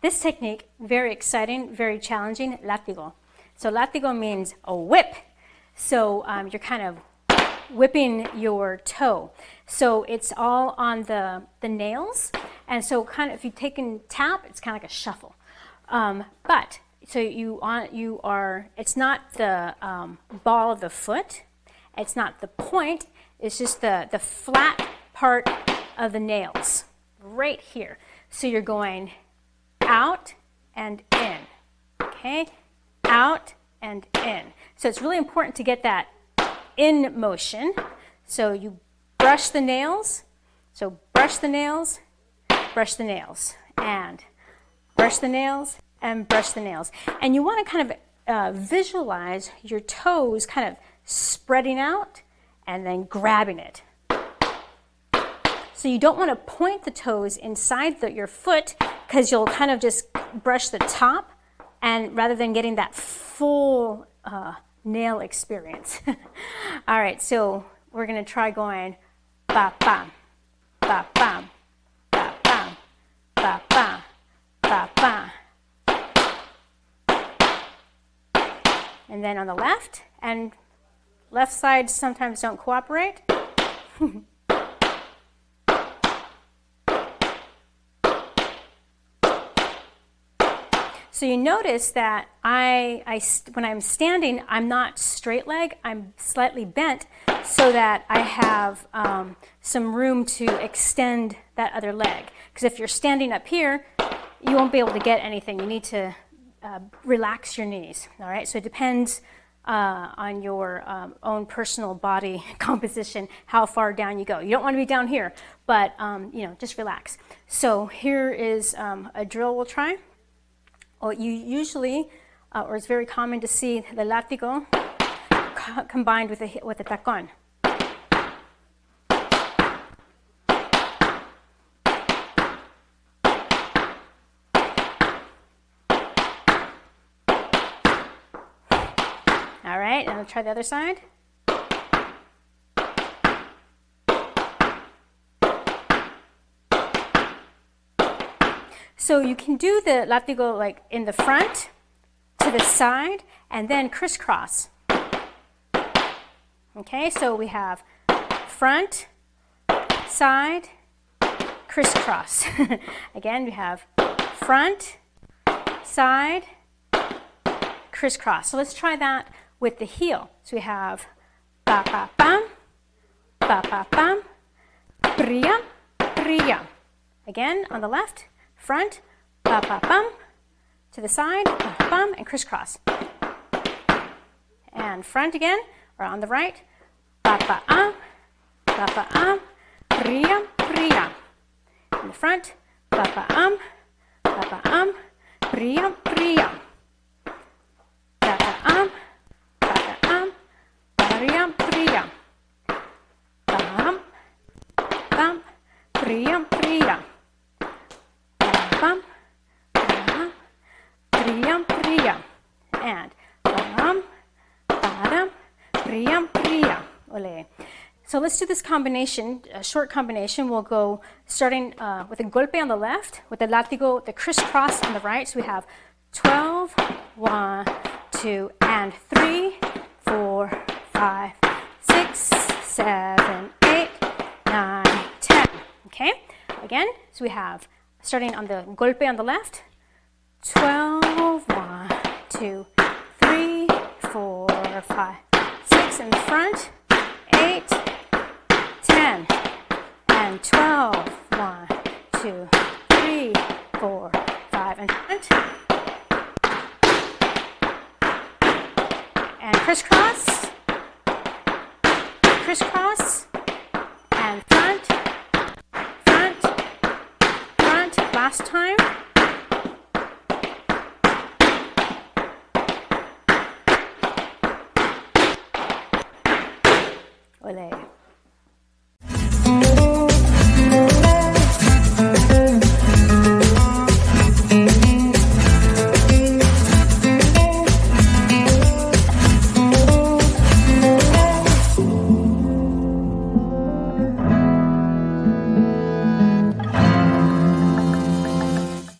This technique, very exciting, very challenging, látigo. So látigo means a whip. So you're kind of whipping your toe. So it's all on the nails. And so kind of, if you take and tap, it's kind of like a shuffle. But so it's not the ball of the foot. It's not the point. It's just the flat part of the nails right here. So you're going out and in, okay? Out and in. So it's really important to get that in motion. So you brush the nails. So brush the nails, brush the nails, and brush the nails, and brush the nails. And you want to kind of visualize your toes kind of spreading out and then grabbing it. So you don't want to point the toes inside your foot because you'll kind of just brush the top, and rather than getting that full nail experience. All right, so we're going to try going ba-bam, ba-bam, ba-bam, ba-bam, ba-bam. And then on the left, and left side sometimes don't cooperate. So you notice that when I'm standing, I'm not straight leg, I'm slightly bent so that I have some room to extend that other leg. Because if you're standing up here, you won't be able to get anything. You need to relax your knees, all right? So it depends on your own personal body composition, how far down you go. You don't want to be down here, but just relax. So here is a drill we'll try. Well, you usually, or it's very common to see the látigo combined with a tacón. All right, and I'll try the other side. So you can do the látigo like in the front, to the side, and then crisscross. Okay, so we have front, side, crisscross. Again, we have front, side, crisscross. So let's try that with the heel. So we have ba-ba-bam, ba-ba-bam, bria, bria. Again, on the left, front, ba-ba-bum, to the side, ba-bum, and crisscross. And front again, or on the right, ba-ba-um, ba-ba-um, bria, bria. In the front, ba-ba-um, ba-ba-um, bria, bria. Ba-ba-um, ba-ba-um, bria, bria. Ba-bum, bum, bria, bria. Bum, bum, bria, bria. And bum, bam, bria, bria. Ole. So let's do this combination, a short combination. We'll go starting with a golpe on the left, with the látigo, the crisscross on the right. So we have 12, 1, 2, and 3, 4, 5, 6, 7, 8, 9, 10. Okay? Again, so we have starting on the golpe on the left, 12, 1, 2, 3, 4, 5, 6 in the front, 8, 10, and 12, 1, 2, 3, 4, 5, and front, and crisscross, crisscross, and front, front, front, last time,